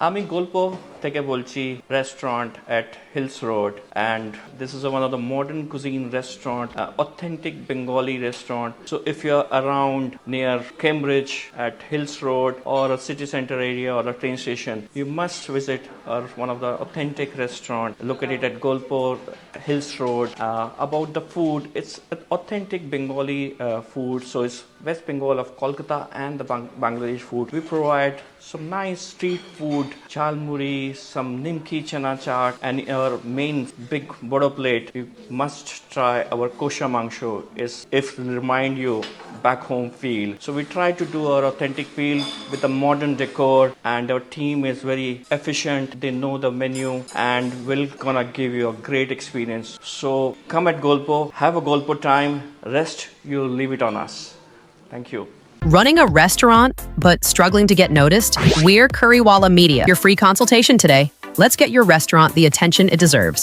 আমি গল্প থেকে বলছি restaurant at Hills Road, and this is one of the modern cuisine restaurant, authentic Bengali restaurant. So if you're around near Cambridge at Hills Road or a city center area or a train station, you must visit one of the authentic restaurant located at Golpur Hills Road. About the food, it's authentic Bengali food, so it's West Bengal of Kolkata and the Bangladesh food. We provide some nice street food, chalmuri, some nimki chana chaat, and our main big bodo plate. You must try our kosher mangsho. Is if remind you back home feel. So we try to do our authentic feel with a modern decor, and our team is very efficient. They know the menu and will gonna give you a great experience. So come at Golpo, have a Golpo time, rest, you'll leave it on us. Thank you. Running a restaurant but struggling to get noticed? We're Currywalla Media. Your free consultation today. Let's get your restaurant the attention it deserves.